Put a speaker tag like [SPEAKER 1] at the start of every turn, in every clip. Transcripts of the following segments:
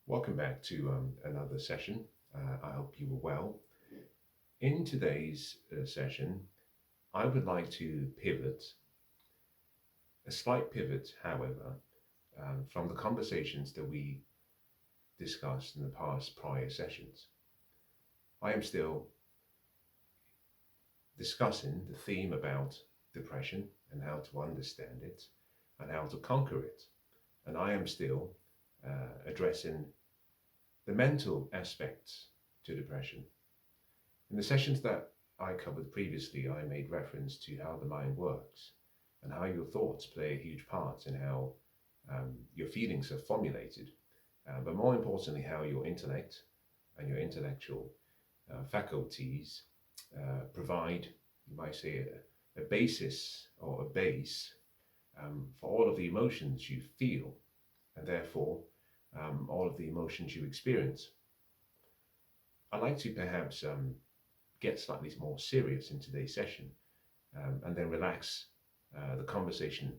[SPEAKER 1] Welcome back to another session. I hope you were well. In today's session, I would like to pivot, a slight pivot, however, from the conversations that we discussed in the past prior sessions. I am still discussing the theme about depression and how to understand it and how to conquer it. And I am still addressing the mental aspects to depression. In the sessions that I covered previously, I made reference to how the mind works and how your thoughts play a huge part in how your feelings are formulated, but more importantly, how your intellect and your intellectual faculties provide, you might say, a basis or a base for all of the emotions you feel, and therefore all of the emotions you experience. I'd like to perhaps get slightly more serious in today's session and then relax the conversation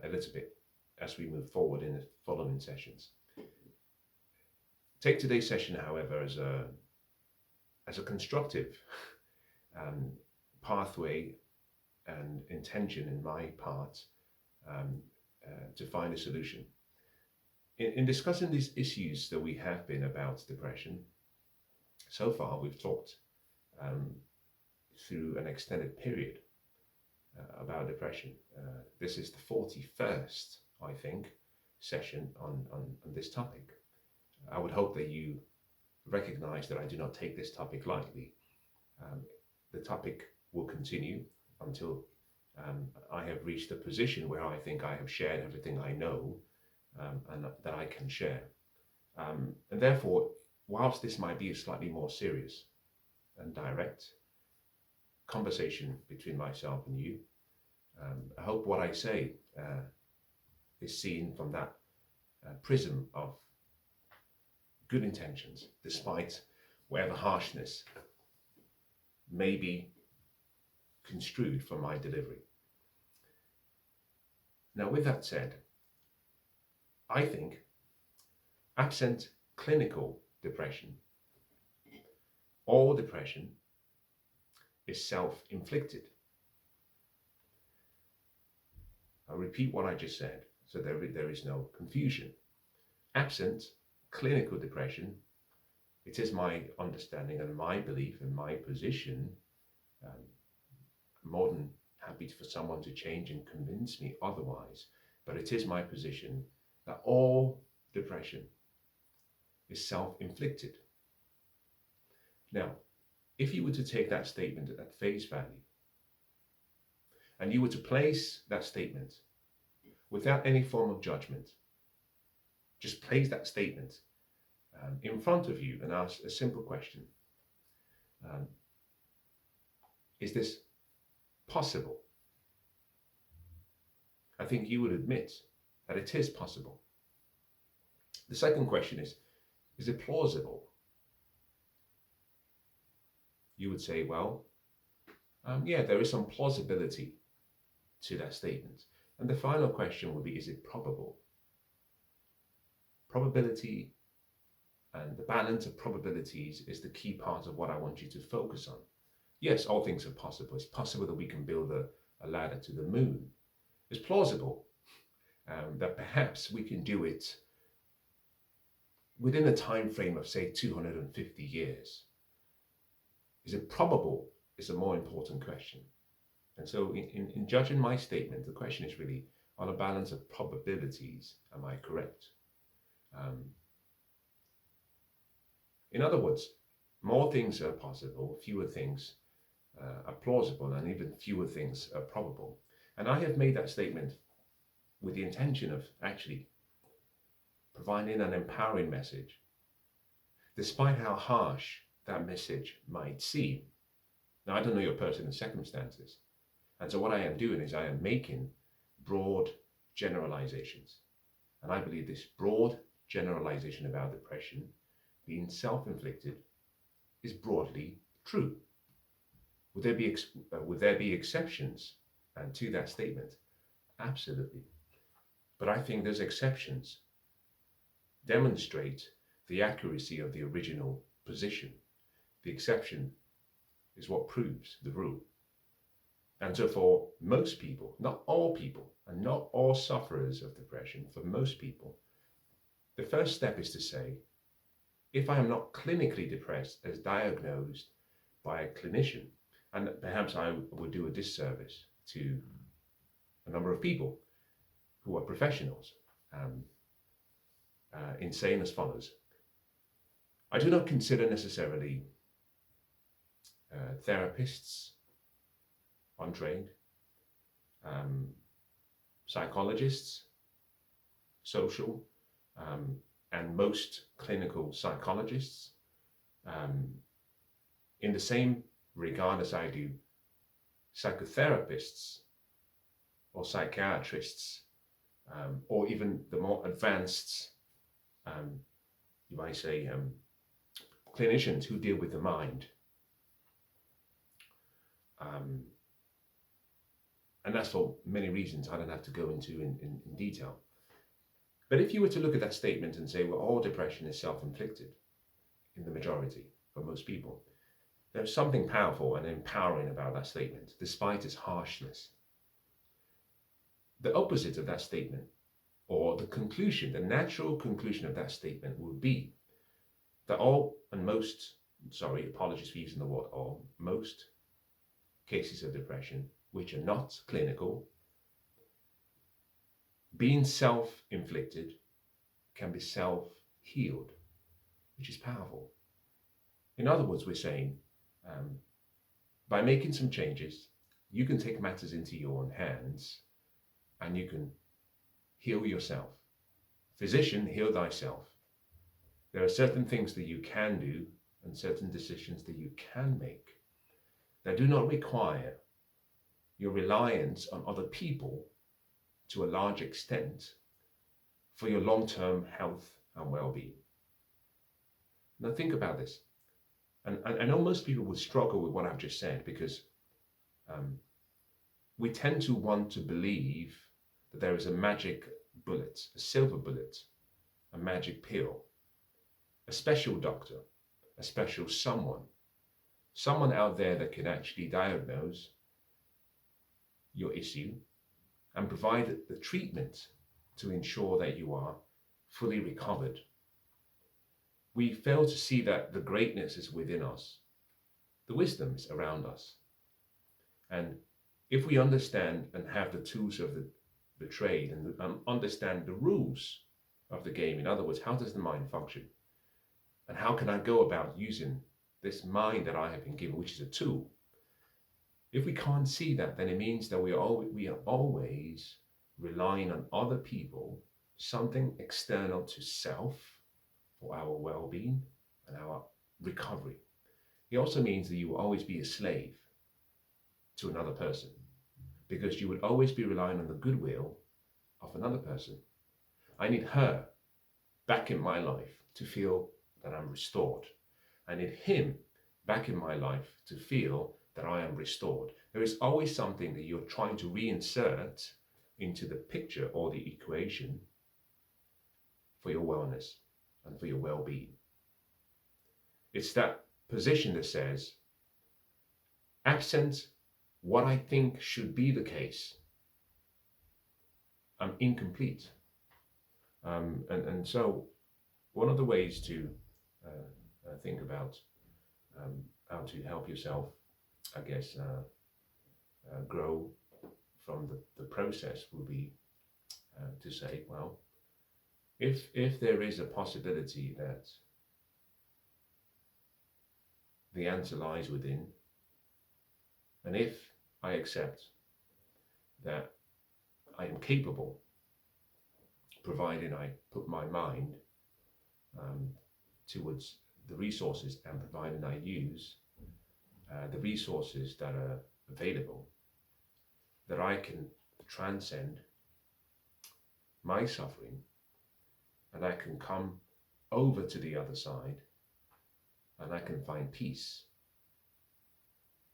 [SPEAKER 1] a little bit as we move forward in the following sessions. Take today's session, however, as a constructive pathway and intention in my part to find a solution. In discussing these issues that we have been about depression, so far we've talked through an extended period about depression. This is the 41st, I think, session on this topic. I would hope that you recognize that I do not take this topic lightly. The topic will continue until I have reached a position where I think I have shared everything I know and that I can share. And therefore, whilst this might be a slightly more serious and direct conversation between myself and you, I hope what I say is seen from that prism of good intentions, despite whatever harshness may be construed from my delivery. Now, with that said, I think, absent clinical depression, all depression is self-inflicted. I'll repeat what I just said, so there is no confusion. Absent clinical depression, it is my understanding and my belief and my position, I'm more than happy for someone to change and convince me otherwise, but it is my position that all depression is self-inflicted. Now, if you were to take that statement at face value, and you were to place that statement without any form of judgment, just place that statement in front of you and ask a simple question. Is this possible? I think you would admit that it is possible. The second question is it plausible? You would say, well, yeah, there is some plausibility to that statement. And the final question would be, is it probable? Probability and the balance of probabilities is the key part of what I want you to focus on. Yes, all things are possible. It's possible that we can build a ladder to the moon. It's plausible that perhaps we can do it within a time frame of, say, 250 years. Is it probable is a more important question. And so in judging my statement, the question is really on a balance of probabilities, am I correct? In other words, more things are possible, fewer things are plausible, and even fewer things are probable. And I have made that statement with the intention of actually providing an empowering message, despite how harsh that message might seem. Now, I don't know your personal circumstances. And so what I am doing is I am making broad generalizations. And I believe this broad generalization about depression being self-inflicted is broadly true. Would there be exceptions to that statement? Absolutely. But I think those exceptions demonstrate the accuracy of the original position. The exception is what proves the rule. And so for most people, not all people, and not all sufferers of depression, for most people, the first step is to say, if I am not clinically depressed as diagnosed by a clinician, and perhaps I would do a disservice to a number of people who are professionals, in saying as follows. I do not consider necessarily therapists, untrained, psychologists, social, and most clinical psychologists in the same regard as I do psychotherapists or psychiatrists, or even the more advanced, you might say, clinicians who deal with the mind. And that's for many reasons I don't have to go into in detail. But if you were to look at that statement and say, well, all depression is self-inflicted in the majority, for most people, there's something powerful and empowering about that statement, despite its harshness. The opposite of that statement, or the conclusion, the natural conclusion of that statement would be that all and most, sorry, apologies for using the word all, most cases of depression, which are not clinical, being self-inflicted, can be self-healed, which is powerful. In other words, we're saying, by making some changes, you can take matters into your own hands and you can heal yourself. Physician, heal thyself. There are certain things that you can do and certain decisions that you can make that do not require your reliance on other people to a large extent for your long-term health and well-being. Now think about this. And I know most people would struggle with what I've just said because we tend to want to believe that there is a magic bullet, a silver bullet, a magic pill, a special doctor, a special someone out there that can actually diagnose your issue and provide the treatment to ensure that you are fully recovered. We fail to see that the greatness is within us. The wisdom is around us. And if we understand and have the tools of the trade and understand the rules of the game, in other words, how does the mind function? And how can I go about using this mind that I have been given, which is a tool? If we can't see that, then it means that we are always relying on other people, something external to self, for our well-being and our recovery. It also means that you will always be a slave to another person because you would always be relying on the goodwill of another person. I need her back in my life to feel that I'm restored. I need him back in my life to feel that I am restored. There is always something that you're trying to reinsert into the picture or the equation for your wellness and for your well-being. It's that position that says, absent what I think should be the case, I'm incomplete. And so one of the ways to think about how to help yourself, I guess, grow from the process will be to say, well, if there is a possibility that the answer lies within, and if I accept that I am capable, provided I put my mind towards the resources and provided I use the resources that are available, that I can transcend my suffering and I can come over to the other side and I can find peace,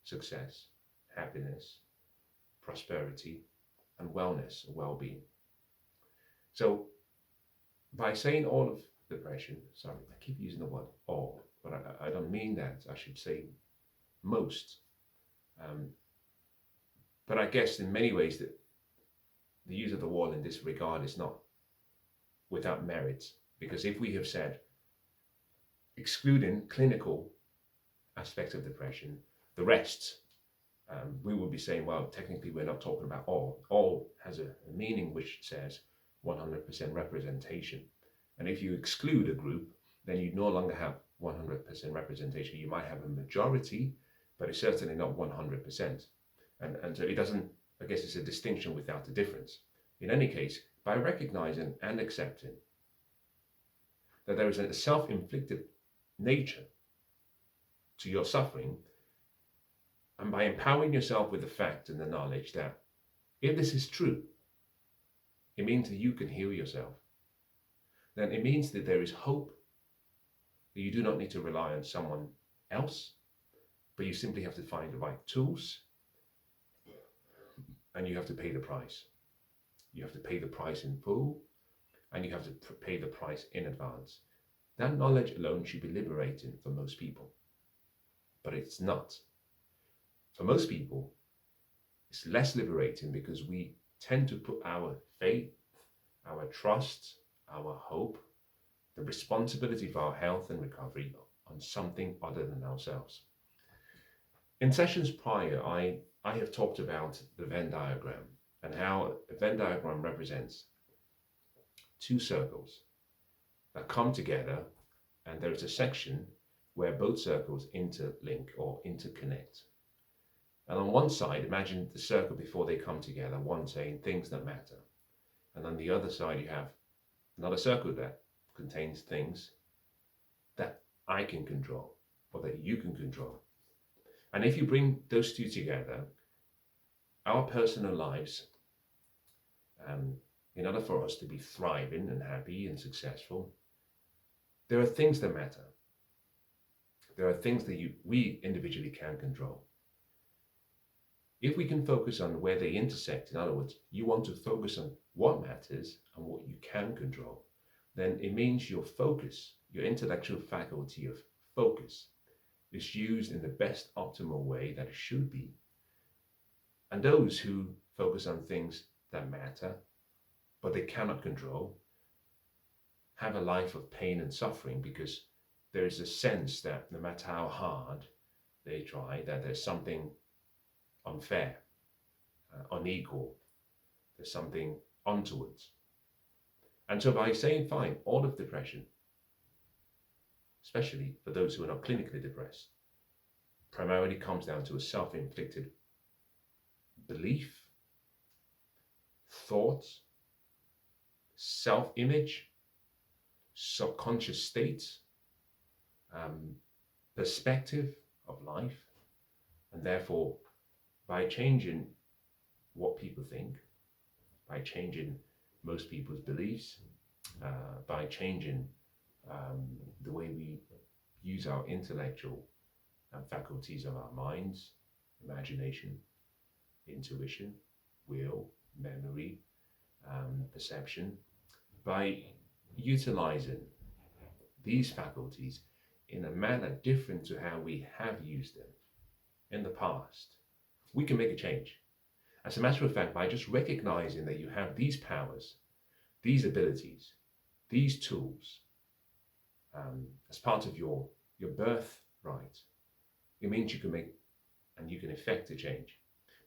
[SPEAKER 1] success, happiness, prosperity, and wellness, well-being. So by saying all of depression, sorry, I keep using the word all, but I don't mean that. I should say most. Um, but I guess in many ways that the use of the word in this regard is not without merit, because if we have said excluding clinical aspects of depression, the rest, we would be saying, well, technically we're not talking about all. All has a meaning which says 100% representation. And if you exclude a group, then you no longer have 100% representation. You might have a majority, but it's certainly not 100%. And so it doesn't, I guess it's a distinction without a difference. In any case, by recognizing and accepting that there is a self-inflicted nature to your suffering, and by empowering yourself with the fact and the knowledge that if this is true, it means that you can heal yourself. Then it means that there is hope, that you do not need to rely on someone else, but you simply have to find the right tools, and you have to pay the price. You have to pay the price in full, and you have to pay the price in advance. That knowledge alone should be liberating for most people, but it's not. For most people, it's less liberating because we tend to put our faith, our trust, our hope, the responsibility for our health and recovery on something other than ourselves. In sessions prior, I have talked about the Venn diagram and how a Venn diagram represents two circles that come together, and there is a section where both circles interlink or interconnect. And on one side, imagine the circle before they come together, one saying things that matter. And on the other side, you have another circle that contains things that I can control or that you can control. And if you bring those two together, our personal lives, in order for us to be thriving and happy and successful, there are things that matter. There are things that we individually can control. If we can focus on where they intersect, in other words, you want to focus on what matters and what you can control, then it means your focus, your intellectual faculty of focus, is used in the best optimal way that it should be. And those who focus on things that matter, but they cannot control, have a life of pain and suffering, because there is a sense that no matter how hard they try, that there's something unfair, unequal, there's something untoward. And so by saying, fine, all of depression, especially for those who are not clinically depressed, primarily comes down to a self-inflicted belief, thought, self-image, subconscious state, perspective of life, and therefore by changing what people think, by changing most people's beliefs, by changing the way we use our intellectual faculties of our minds, imagination, intuition, will, memory, perception, by utilizing these faculties in a manner different to how we have used them in the past, we can make a change. As a matter of fact, by just recognizing that you have these powers, these abilities, these tools, as part of your birthright, it means you can make and you can effect a change.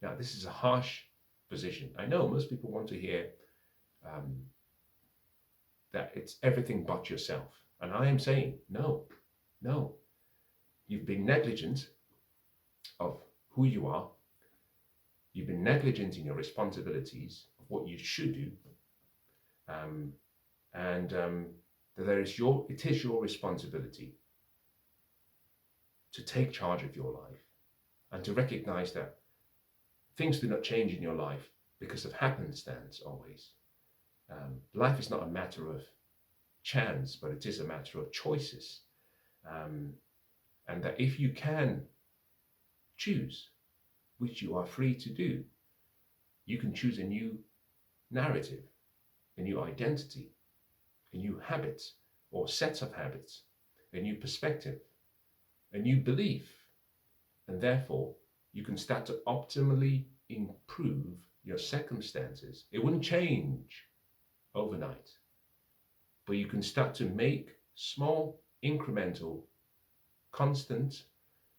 [SPEAKER 1] Now, this is a harsh position. I know most people want to hear that it's everything but yourself. And I am saying, no. You've been negligent of who you are. You've been negligent in your responsibilities of what you should do. It is your responsibility to take charge of your life and to recognize that things do not change in your life because of happenstance always. Life is not a matter of chance, but it is a matter of choices. And that if you can choose, which you are free to do, you can choose a new narrative, a new identity, a new habit, or set of habits, a new perspective, a new belief, and therefore you can start to optimally improve your circumstances. It wouldn't change overnight, but you can start to make small, incremental, constant,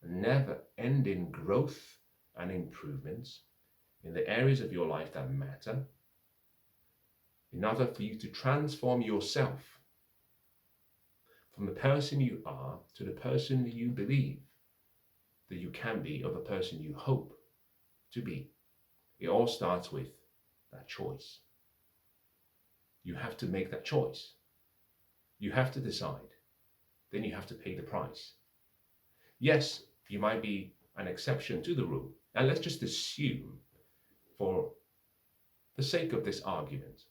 [SPEAKER 1] never-ending growth and improvements in the areas of your life that matter, in order for you to transform yourself from the person you are to the person you believe that you can be, or the person you hope to be. It all starts with that choice. You have to make that choice. You have to decide. Then you have to pay the price. Yes, you might be an exception to the rule. And let's just assume, for the sake of this argument,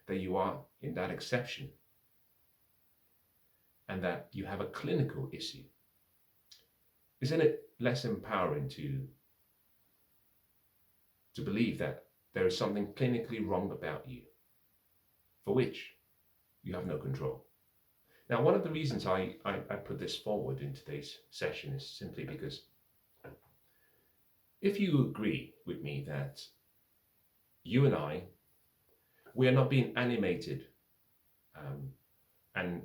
[SPEAKER 1] that you are in that exception and that you have a clinical issue. Isn't it less empowering to believe that there is something clinically wrong about you, for which you have no control? Now, one of the reasons I put this forward in today's session is simply because if you agree with me that you and we are not being animated and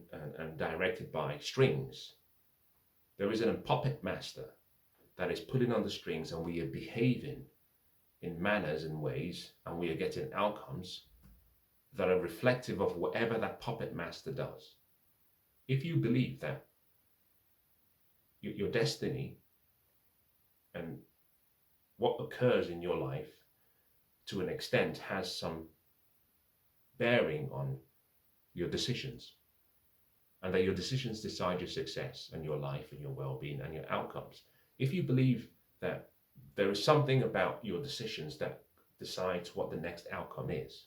[SPEAKER 1] directed by strings. There isn't a puppet master that is putting on the strings, and we are behaving in manners and ways, and we are getting outcomes that are reflective of whatever that puppet master does. If you believe that your destiny and what occurs in your life to an extent has some bearing on your decisions, and that your decisions decide your success and your life and your well-being and your outcomes. If you believe that there is something about your decisions that decides what the next outcome is,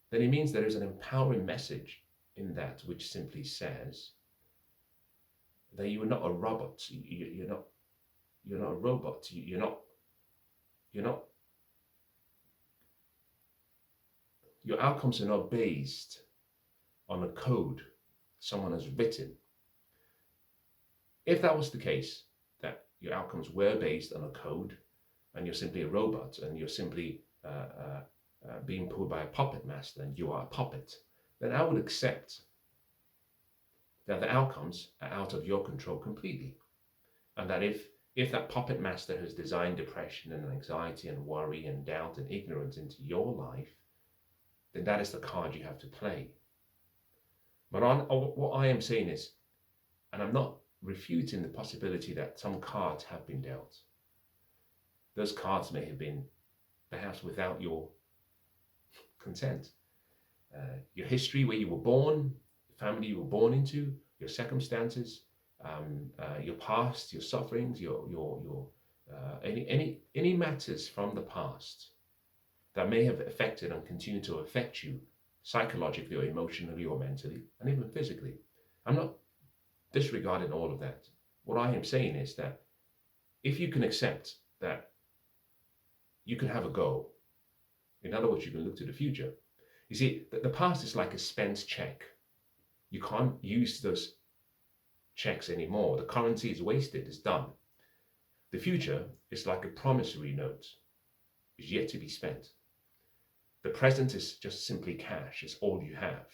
[SPEAKER 1] then it means there is an empowering message in that which simply says that you are not a robot. You're not a robot. You're not. Your outcomes are not based on a code someone has written. If that was the case, that your outcomes were based on a code, and you're simply a robot, and you're simply being pulled by a puppet master, and you are a puppet, then I would accept that the outcomes are out of your control completely. And that if that puppet master has designed depression and anxiety and worry and doubt and ignorance into your life, then that is the card you have to play. But what I am saying is, and I'm not refuting the possibility that some cards have been dealt. Those cards may have been perhaps without your consent. Your history, where you were born, the family you were born into, your circumstances, your past, your sufferings, any matters from the past that may have affected and continue to affect you psychologically or emotionally or mentally and even physically. I'm not disregarding all of that. What I am saying is that if you can accept that you can have a goal, in other words, you can look to the future. You see, the past is like a spent check. You can't use those checks anymore. The currency is wasted, it's done. The future is like a promissory note. It's yet to be spent. The present is just simply cash. It's all you have.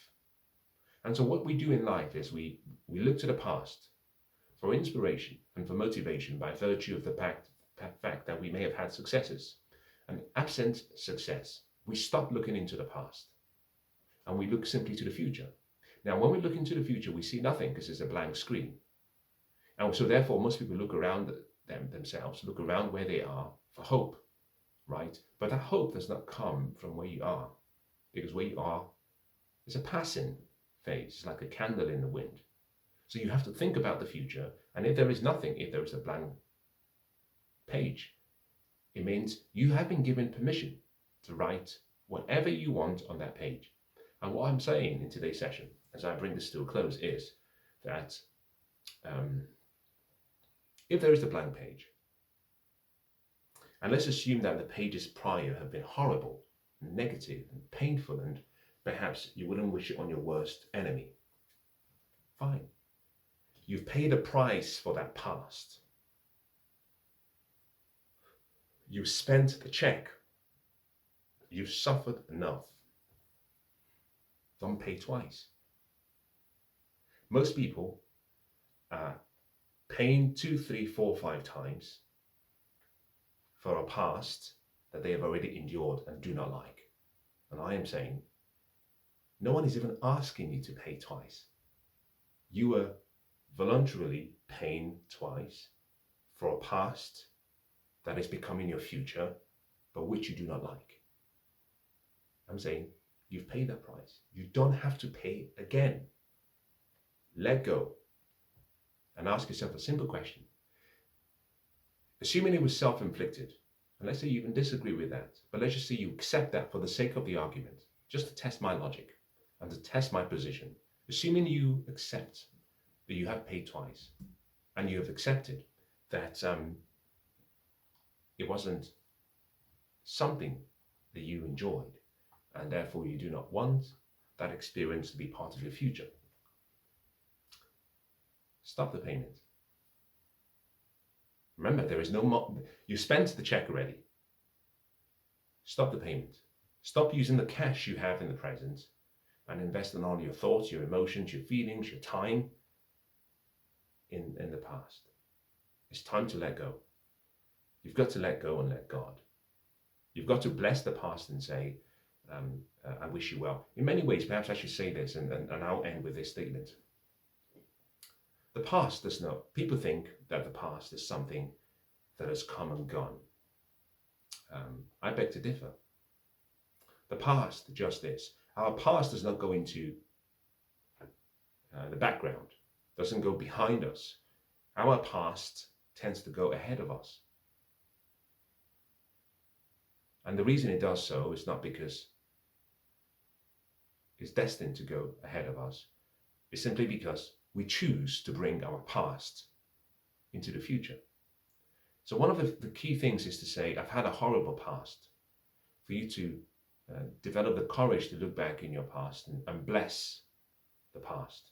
[SPEAKER 1] And so what we do in life is we look to the past for inspiration and for motivation by virtue of the fact that we may have had successes. And absent success, we stop looking into the past and we look simply to the future. Now, when we look into the future, we see nothing because it's a blank screen. And so therefore, most people look around themselves, look around where they are for hope, right? But that hope does not come from where you are, because where you are is a passing phase. It's like a candle in the wind. So you have to think about the future. And if there is nothing, if there is a blank page, it means you have been given permission to write whatever you want on that page. And what I'm saying in today's session, as I bring this to a close, is that if there is a blank page, and let's assume that the pages prior have been horrible, negative, and painful, and perhaps you wouldn't wish it on your worst enemy. Fine. You've paid a price for that past. You've spent the check. You've suffered enough. Don't pay twice. Most people are paying 2, 3, 4, 5 times for a past that they have already endured and do not like. And I am saying, no one is even asking you to pay twice. You are voluntarily paying twice for a past that is becoming your future, but which you do not like. I'm saying, you've paid that price. You don't have to pay again. Let go and ask yourself a simple question. Assuming it was self-inflicted, and let's say you even disagree with that, but let's just say you accept that for the sake of the argument, just to test my logic and to test my position. Assuming you accept that you have paid twice and you have accepted that it wasn't something that you enjoyed, and therefore you do not want that experience to be part of your future. Stop the payment. Remember, there is no you spent the check already. Stop the payment. Stop using the cash you have in the present and invest in all your thoughts, your emotions, your feelings, your time in the past. It's time to let go. You've got to let go and let God. You've got to bless the past and say, I wish you well. In many ways, perhaps I should say this, and I'll end with this statement. The past does not, people think that the past is something that has come and gone. I beg to differ. The past just is. Our past does not go into the background, doesn't go behind us. Our past tends to go ahead of us. And the reason it does so is not because it's destined to go ahead of us. It's simply because we choose to bring our past into the future. So one of the key things is to say, I've had a horrible past. For you to develop the courage to look back in your past and bless the past.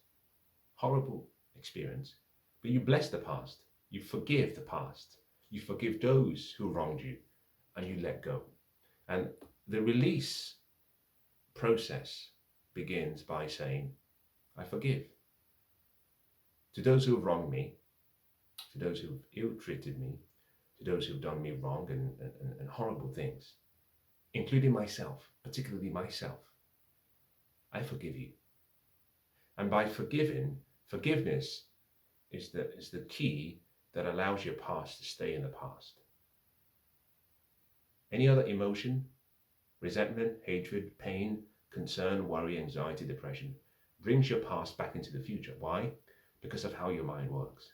[SPEAKER 1] Horrible experience. But you bless the past. You forgive the past. You forgive those who wronged you, and you let go. And the release process begins by saying, I forgive. To those who have wronged me, to those who have ill-treated me, to those who have done me wrong and horrible things, including myself, particularly myself, I forgive you. And by forgiveness is the key that allows your past to stay in the past. Any other emotion, resentment, hatred, pain, concern, worry, anxiety, depression, brings your past back into the future. Why? Because of how your mind works.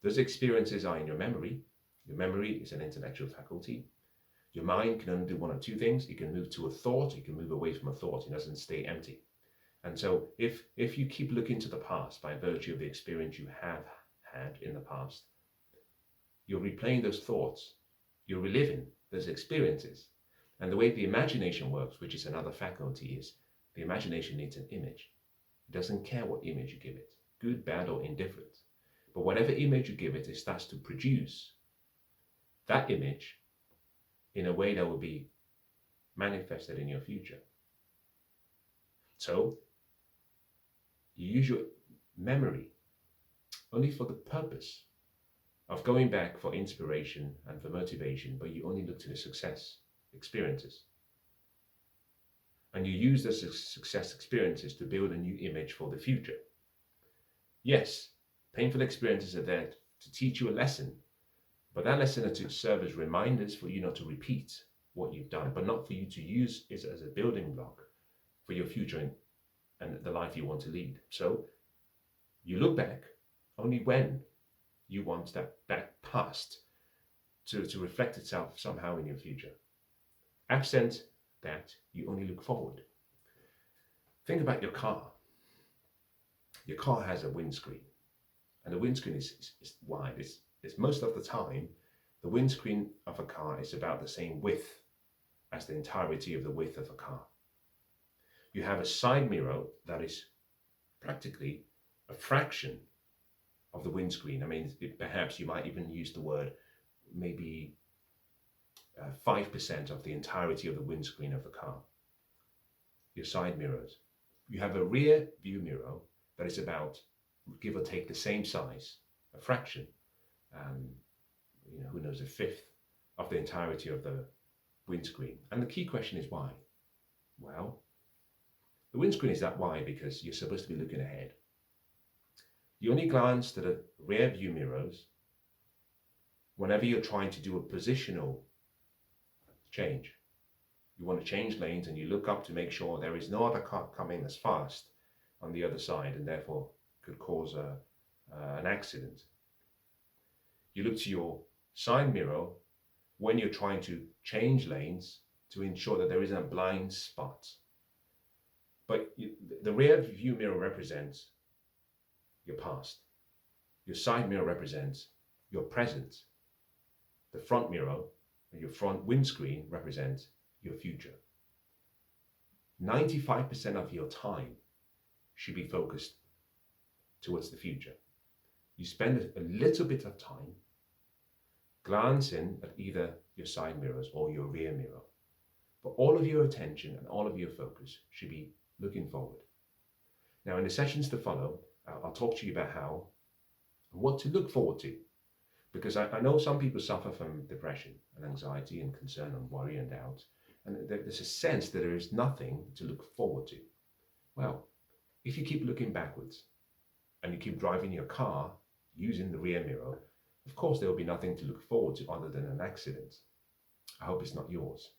[SPEAKER 1] Those experiences are in your memory. Your memory is an intellectual faculty. Your mind can only do one of two things. It can move to a thought. It can move away from a thought. It doesn't stay empty. And so if you keep looking to the past by virtue of the experience you have had in the past, you're replaying those thoughts. You're reliving those experiences. And the way the imagination works, which is another faculty, is the imagination needs an image. It doesn't care what image you give it, good, bad, or indifferent. But whatever image you give it, it starts to produce that image in a way that will be manifested in your future. So you use your memory only for the purpose of going back for inspiration and for motivation, but you only look to the success experiences. And you use those success experiences to build a new image for the future. Yes, painful experiences are there to teach you a lesson, but that lesson is to serve as reminders for you not to repeat what you've done, but not for you to use it as a building block for your future and the life you want to lead. So you look back only when you want that past to reflect itself somehow in your future. Absent that, you only look forward. Think about your car. Your car has a windscreen, and the windscreen is wide. It's most of the time, the windscreen of a car is about the same width as the entirety of the width of a car. You have a side mirror that is practically a fraction of the windscreen. I mean, perhaps you might even use the word maybe 5% of the entirety of the windscreen of the car. Your side mirrors. You have a rear view mirror that is about, give or take, the same size, a fraction, who knows, a fifth of the entirety of the windscreen. And the key question is why? Well, the windscreen is that wide because you're supposed to be looking ahead. You only glance to the rear view mirrors whenever you're trying to do a positional change. You want to change lanes and you look up to make sure there is no other car coming as fast on the other side and therefore could cause an accident. You look to your side mirror when you're trying to change lanes to ensure that there isn't a blind spot. But the rear view mirror represents your past. Your side mirror represents your present. The front mirror, or your front windscreen, represents your future. 95% of your time should be focused towards the future. You spend a little bit of time glancing at either your side mirrors or your rear mirror. But all of your attention and all of your focus should be looking forward. Now, in the sessions to follow, I'll talk to you about how and what to look forward to. Because I know some people suffer from depression and anxiety and concern and worry and doubt. And there's a sense that there is nothing to look forward to. Well, if you keep looking backwards and you keep driving your car using the rear mirror, of course there will be nothing to look forward to other than an accident. I hope it's not yours.